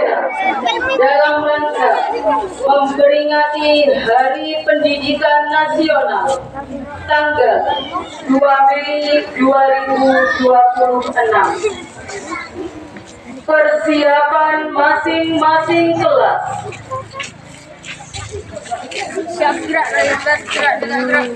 Surabaya dalam rangka memperingati Hari Pendidikan Nasional tanggal 2 Mei 2026. Persiapan masing-masing kelas. Siap gerak, gerak dengan gerak.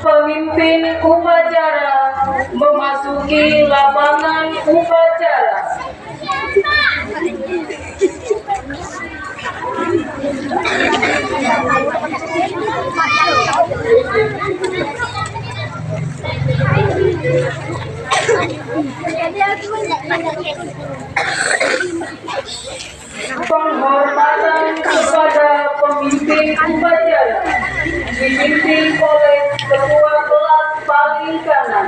Pemimpin upacara memasuki lapangan upacara. Penghormatan kepada pemimpin upacara dipimpin oleh ketua kelas paling kanan.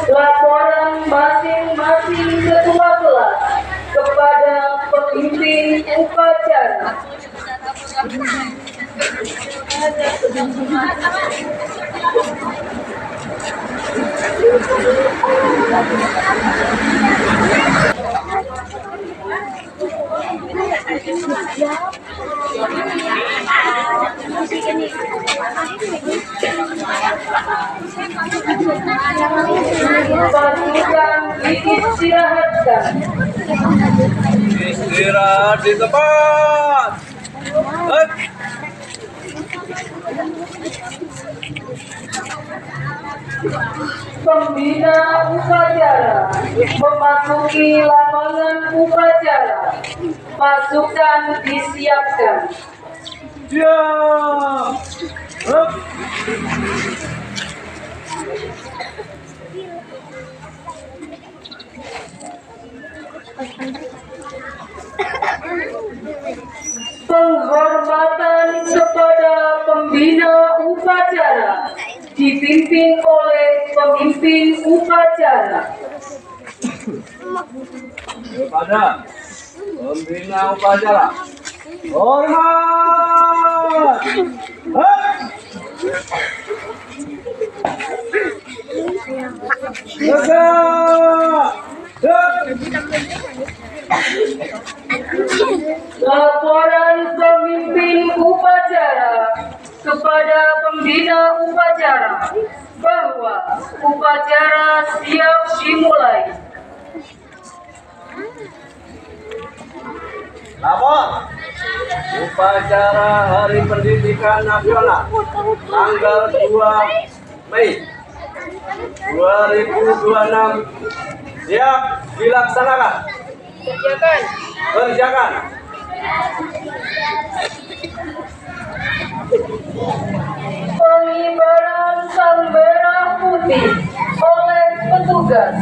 Laporan masing-masing ketua kelas kepada pemimpin upacara. Pasukan diistirahatkan. Istirahat di tempat. Pembina upacara memasuki lapangan upacara. Pasukan disiapkan. Ya. Penghormatan kepada pembina upacara dipimpin oleh pemimpin upacara. Kepada pembina upacara, hormat. Laporan pemimpin upacara kepada pembina upacara bahwa upacara siap dimulai. Lapor. Upacara Hari Pendidikan Nasional tanggal 2 Mei 2026 siap dilaksanakan. Kerjakan. Pengibaran sang merah putih oleh petugas.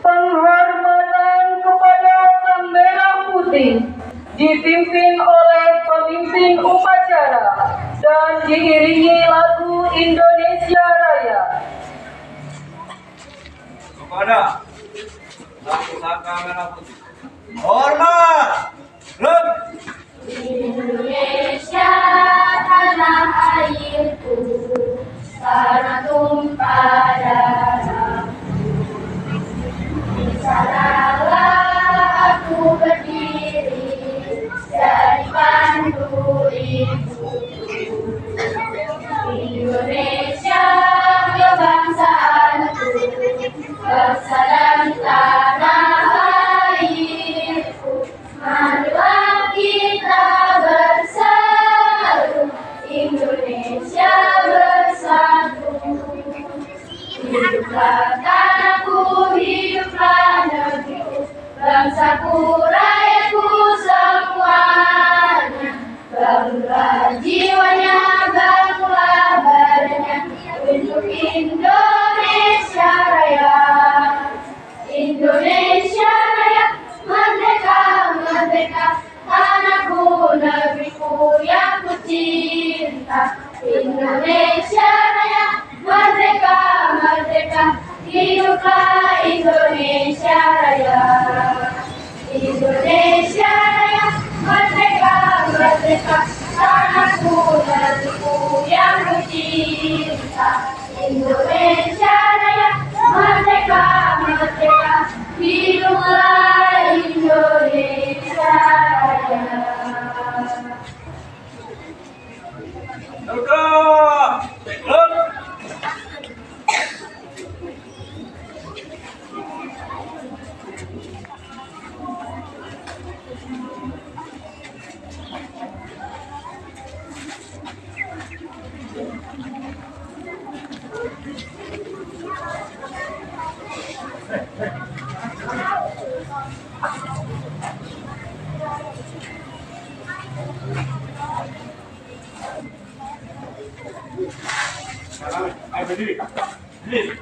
Penghormatan kepada sang merah putih dipimpin oleh pemimpin upacara dan diiringi lagu Indonesia Raya. Kepada Pusaka Merah Putih, hormat. Indonesia tanah airku, tanah tumpah darahku. Di sanalah aku berdiri dari pandu ibuku. Hiduplah Indonesia Raya. Indonesia Raya, merdeka, merdeka, tanahku negeriku yang kucinta. Indonesia Raya, merdeka, merdeka, hiduplah Indonesia Raya. Ayo berdiri. Berdiri.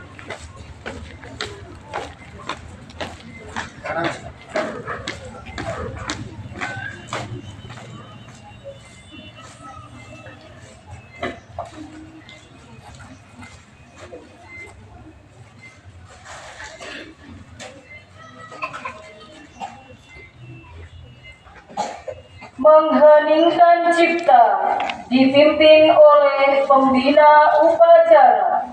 Mengheningkan cipta dipimpin oleh pembina upacara.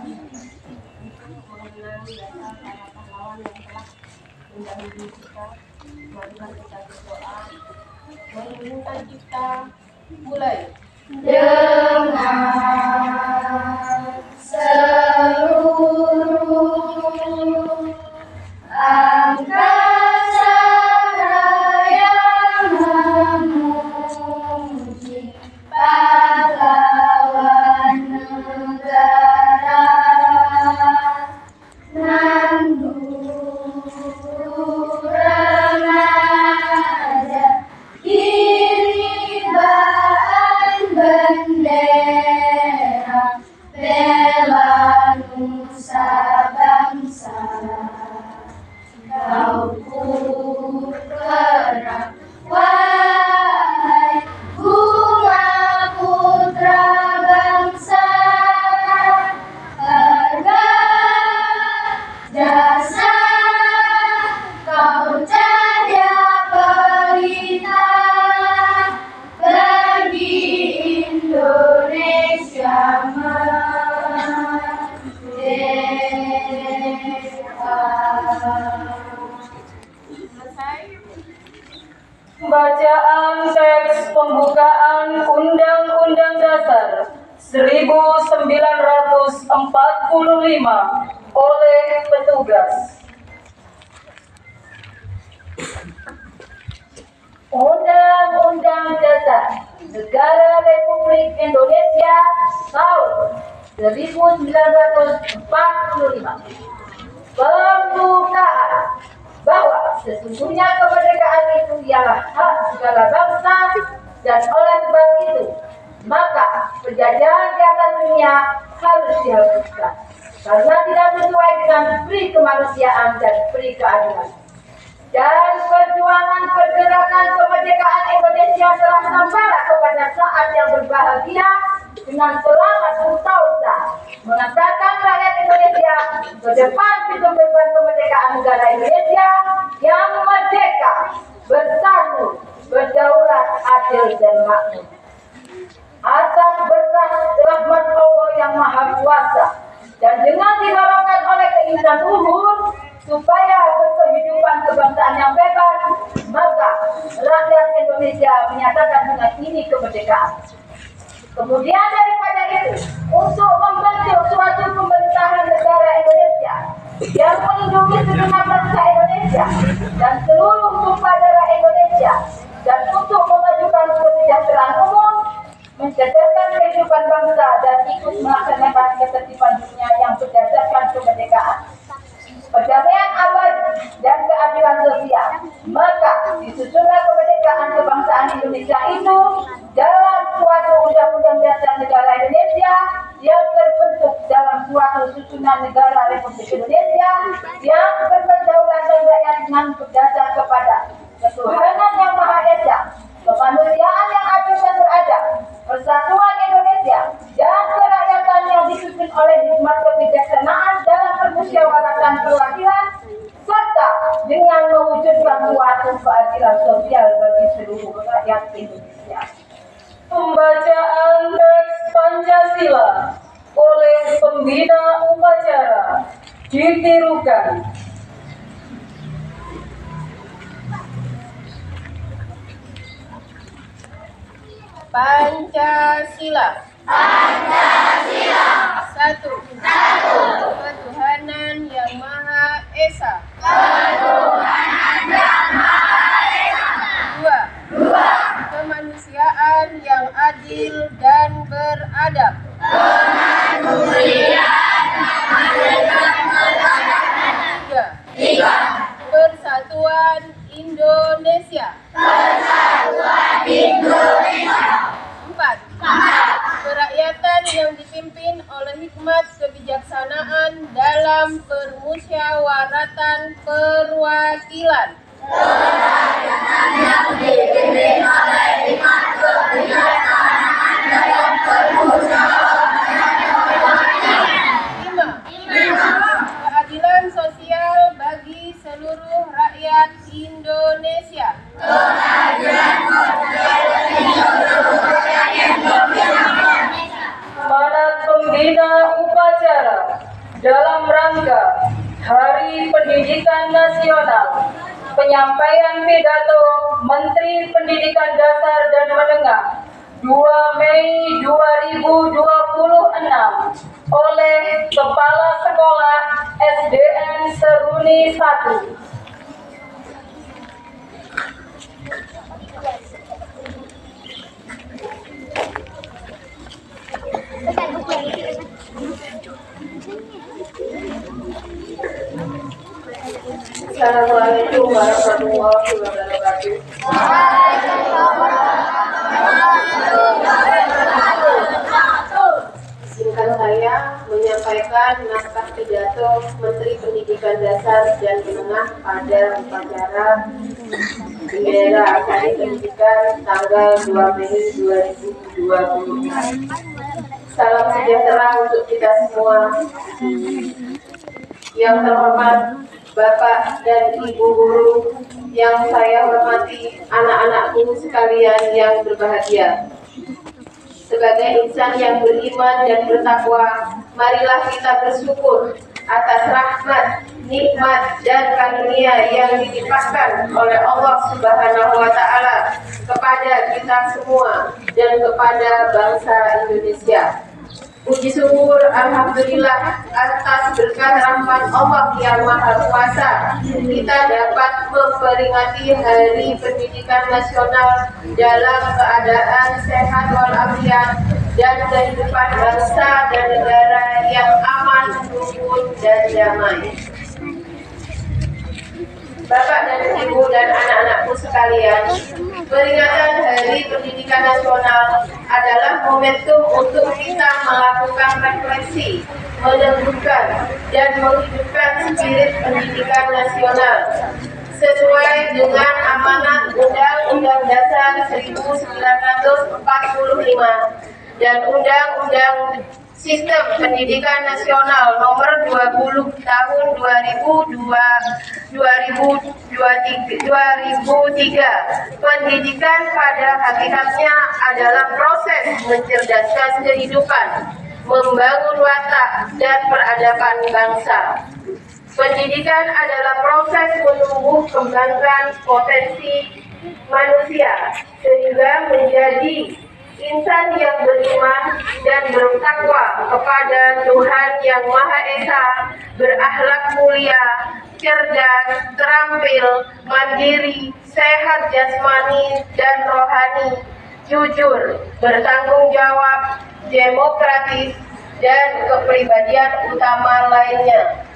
Mengheningkan cipta, mulai. Dengan seluruh angkasa yang memuji pahlawan negara, nanduk remaja kiribaan bendera, bela nusa bangsa. Kau putra, wahai bunga putra bangsa, harga jasa kau cahaya pelita bagi Indonesia merdeka. Bacaan teks pembukaan Undang-Undang Dasar 1945 oleh petugas. Undang-Undang Dasar Negara Republik Indonesia tahun 1945 pembukaan bahwa sesungguhnya kemerdekaan itu ialah hak segala bangsa, dan oleh sebab itu maka penjajahan di atas dunia harus dihapuskan karena tidak sesuai dengan peri kemanusiaan dan peri keadilan. Dan perjuangan pergerakan kemerdekaan Indonesia telah sampai kepada saat yang berbahagia dengan selamat bertausa mengatakan rakyat Indonesia ke depan pintu gerbang kemerdekaan negara Indonesia yang merdeka, bersatu, berdaulat, adil dan makmur. Atas berkah rahmat Allah yang Maha Kuasa dan dengan didorongkan oleh keinginan luhur supaya berkehidupan kebangsaan yang bebas, maka rakyat Indonesia menyatakan dengan ini kemerdekaan. Kemudian daripada itu, untuk membentuk suatu pemerintahan negara Indonesia yang melindungi segenap bangsa Indonesia dan seluruh tumpah darah Indonesia, dan untuk memajukan kesejahteraan umum, mencerdaskan kehidupan bangsa dan ikut melaksanakan ketertiban dunia yang berdasarkan kemerdekaan, perdamaian abadi dan keadilan sosial, maka disusunlah kemerdekaan kebangsaan Indonesia itu dalam suatu undang-undang dasar negara Indonesia yang terbentuk dalam suatu susunan negara Republik Indonesia yang berberdaulat dan rakyat dengan berdasar kepada ketuhanan yang Maha Esa, kemanusiaan yang adil dan beradab, persatuan Indonesia, dan kerakyatan yang disusun oleh hikmat kebijaksanaan dalam permusyawaratan perwakilan suatu keadilan sosial bagi seluruh rakyat Indonesia. Pembacaan teks Pancasila oleh pembina upacara ditirukan. Pancasila. Pancasila. Satu. Ketuhanan yang Maha Esa. Dua. Kemanusiaan yang adil dan beradab. Tiga. Persatuan Indonesia. Empat. Kerakyatan yang dipimpin oleh hikmat kebijaksanaan dalam permusyawaratan perwakilan. Lima. Keadilan sosial bagi seluruh rakyat Indonesia. Para pembina upacara dalam rangka Hari Pendidikan Nasional, penyampaian pidato Menteri Pendidikan Dasar dan Menengah 2 Mei 2026 oleh Kepala Sekolah SDN Seruni 1. Assalamualaikum warahmatullahi wabarakatuh. Izinkan saya menyampaikan naskah pidato Menteri Pendidikan Dasar dan Menengah pada upacara Bendera Hari Pendidikan tanggal 2 Mei 2026. Salam sejahtera untuk kita semua. Yang terhormat Bapak dan Ibu guru, yang saya hormati anak-anakku sekalian yang berbahagia. Sebagai insan yang beriman dan bertakwa, marilah kita bersyukur atas rahmat, nikmat, dan karunia yang dilimpahkan oleh Allah Subhanahu wa Ta'ala kepada kita semua dan kepada bangsa Indonesia. Puji syukur alhamdulillah atas berkah rahmat Allah yang Maha Kuasa, kita dapat memperingati Hari Pendidikan Nasional dalam keadaan sehat walafiat dan kehidupan bangsa dan negara yang aman, rukun, dan damai. Bapak dan Ibu dan anak-anakku sekalian, peringatan Hari Pendidikan Nasional adalah momentum untuk kita melakukan refleksi, meneguhkan, dan menghidupkan spirit pendidikan nasional sesuai dengan amanat Undang-Undang Dasar 1945 dan Undang-Undang Sistem Pendidikan Nasional Nomor 20 Tahun 2003. Pendidikan pada hakikatnya adalah proses mencerdaskan kehidupan, membangun watak dan peradaban bangsa. Pendidikan adalah proses menumbuh kembangkan potensi manusia sehingga menjadi insan yang beriman dan bertakwa kepada Tuhan yang Maha Esa, berakhlak mulia, cerdas, terampil, mandiri, sehat jasmani dan rohani, jujur, bertanggung jawab, demokratis, dan kepribadian utama lainnya.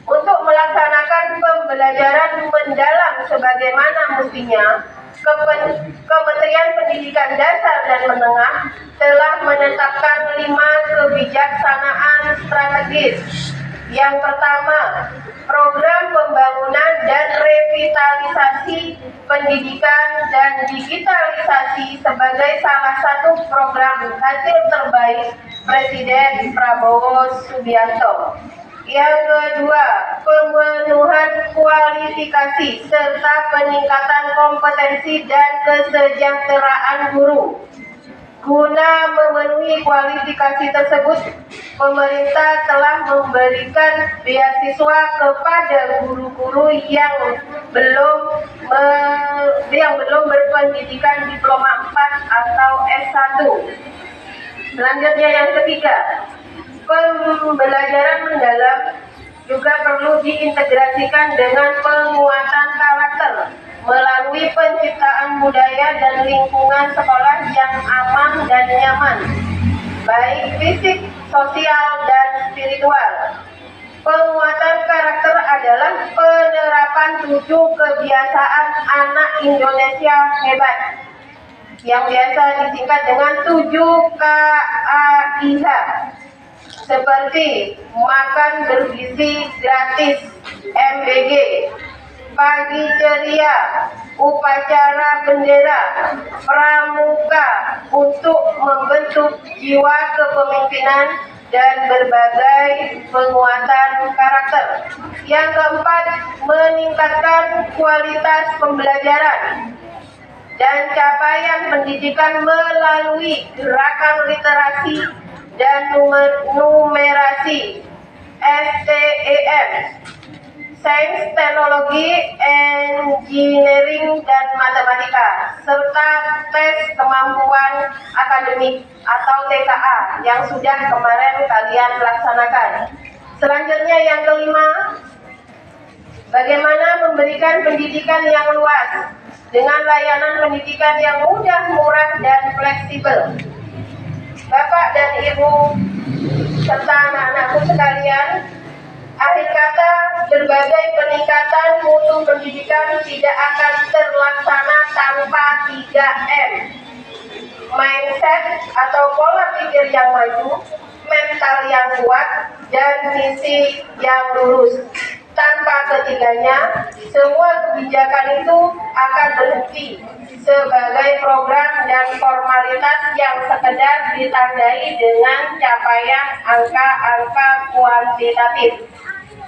Untuk melaksanakan pembelajaran mendalam sebagaimana mestinya, Kementerian Pendidikan Dasar dan Menengah telah menetapkan 5 kebijaksanaan strategis. Yang pertama, program pembangunan dan revitalisasi pendidikan dan digitalisasi sebagai salah satu program hasil terbaik Presiden Prabowo Subianto. Yang kedua, pemenuhan kualifikasi serta peningkatan kompetensi dan kesejahteraan guru. Guna memenuhi kualifikasi tersebut, pemerintah telah memberikan beasiswa kepada guru-guru yang belum berpendidikan diploma 4 atau S1. Selanjutnya yang ketiga, pembelajaran mendalam juga perlu diintegrasikan dengan penguatan karakter melalui penciptaan budaya dan lingkungan sekolah yang aman dan nyaman, baik fisik, sosial, dan spiritual. Penguatan karakter adalah penerapan 7 kebiasaan anak Indonesia hebat yang biasa disingkat dengan 7 KAIH, seperti makan bergizi gratis MBG, pagi ceria, upacara bendera, pramuka untuk membentuk jiwa kepemimpinan, dan berbagai penguatan karakter. Yang keempat, meningkatkan kualitas pembelajaran dan capaian pendidikan melalui gerakan literasi dan numerasi STEM, Sains, Teknologi, Engineering, dan Matematika, serta tes kemampuan akademik atau TKA yang sudah kemarin kalian laksanakan. Selanjutnya yang kelima, bagaimana memberikan pendidikan yang luas dengan layanan pendidikan yang mudah, murah, dan fleksibel. Bapak dan Ibu serta anak-anakku sekalian, akhir kata, berbagai peningkatan mutu pendidikan tidak akan terlaksana tanpa 3M. Mindset atau pola pikir yang maju, mental yang kuat, dan misi yang lurus. Tanpa ketiganya, semua kebijakan itu akan berhenti sebagai program dan formalitas yang sekedar ditandai dengan capaian angka-angka kuantitatif.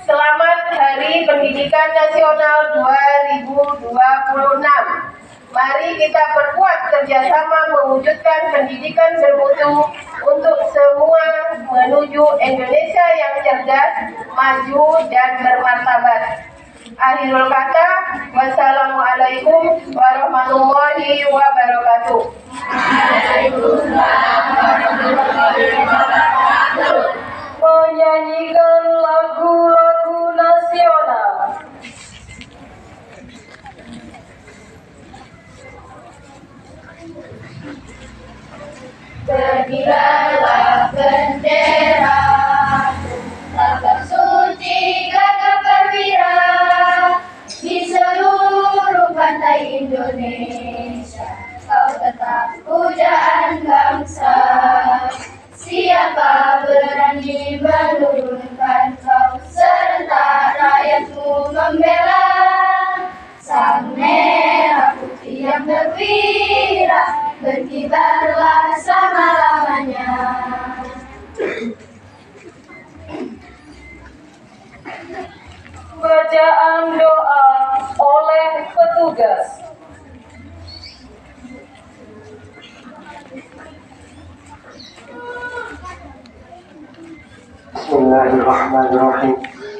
Selamat Hari Pendidikan Nasional 2026. Mari kita perkuat kerjasama mewujudkan pendidikan bermutu untuk semua menuju Indonesia yang cerdas, maju, dan bermartabat. Akhirul kata, wassalamualaikum warahmatullahi wabarakatuh. Menyanyikan lagu-lagu nasional. Berdirilah bendera, Sabah suci gagah perwira di seluruh pantai Indonesia. Kau tetap pujaan bangsa. Siapa berani menurunkan kau, serentak rakyatmu membela. Sang merah putih yang berwira, berkibarlah selama-lamanya. Bacaan doa oleh petugas. Bismillahirrahmanirrahim.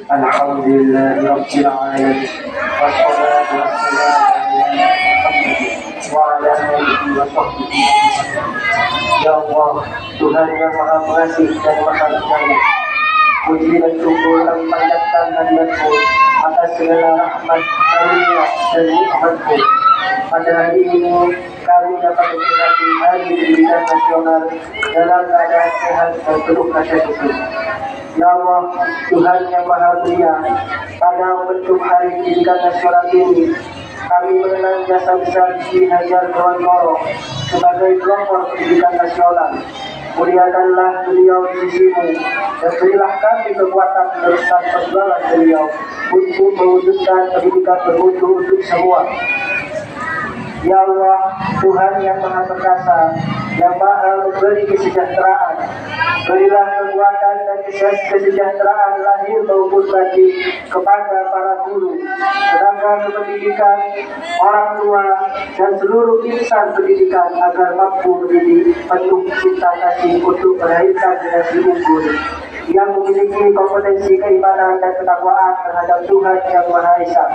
Alhamdulillahirabbil alamin. Wassalatu wassalamu ala alihi wa sahbihi. Ya Allah, Tuhan yang Maha Pengasih dan Maha Penyayang, puji dan syukur kami panjatkan hadiratmu atas segala rahmat, karunia, dan nikmat-Mu. Pada hari ini kami dapat memperingati Hari Pendidikan Nasional dalam keadaan sehat dan penuh kasih syukur. Ya Allah, Tuhan yang Maha Mulia, pada momentum Hari Pendidikan Nasional ini, kami mengenang jasa besar Ki Hajar Dewantara sebagai pelopor pendidikan nasional. Muliakanlah beliau di sisi-Mu, dan berilah kami kekuatan meneruskan perjuangan beliau untuk mewujudkan pendidikan bermutu untuk semua. Ya Allah, Tuhan yang Maha Perkasa, yang Maha memberi kesejahteraan, berilah kekuatan dan kesejahteraan lahir maupun batin kepada para guru, tenaga pendidikan, orang tua, dan seluruh insan pendidikan agar mampu mendidik penuh cinta kasih untuk melahirkan generasi unggul yang memiliki kompetensi keimanan dan ketakwaan terhadap Tuhan Yang Maha Esa.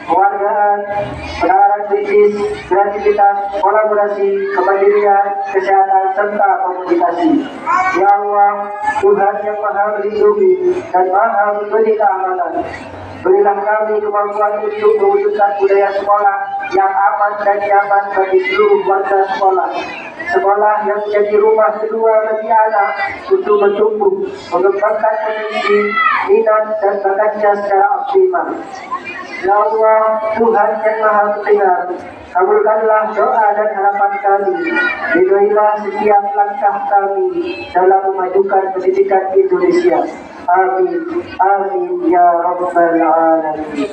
Kewargaan, penanganan kritis, kreativitas, kolaborasi, kemandirian, kesehatan, serta komunikasi. Ya Allah, Tuhan yang Maha Melindungi dan Maha Memberi keamanan, berilah kami kemampuan untuk mewujudkan budaya sekolah yang aman dan nyaman bagi seluruh warga sekolah. Sekolah yang menjadi rumah kedua bagi anak untuk bertumbuh, mengembangkan potensi, minat, dan bakatnya secara optimal. Ya Allah, Tuhan yang Maha Mendengar, kabulkanlah doa dan harapan kami. Ridhoilah setiap langkah kami dalam memajukan pendidikan Indonesia. Amin, amin ya rabbal alamin.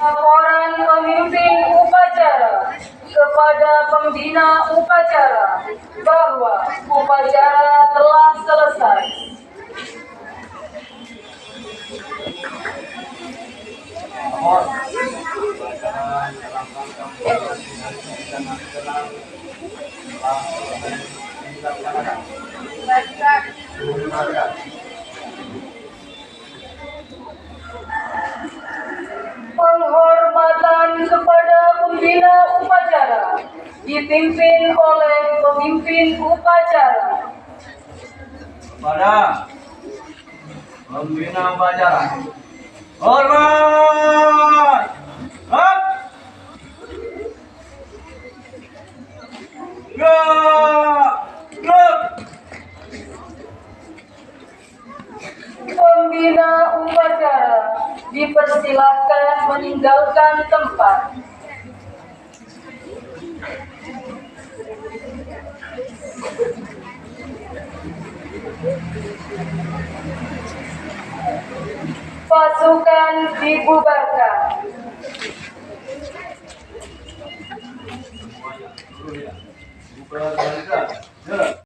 Laporan pemimpin upacara kepada pembina upacara bahwa upacara telah selesai. Penghormatan kepada pembina upacara dipimpin oleh pemimpin upacara. Kepada pembina upacara, hormat. Up. Gerak. Pembina upacara dipersilakan meninggalkan tempat. Pasukan dibubarkan. Bukan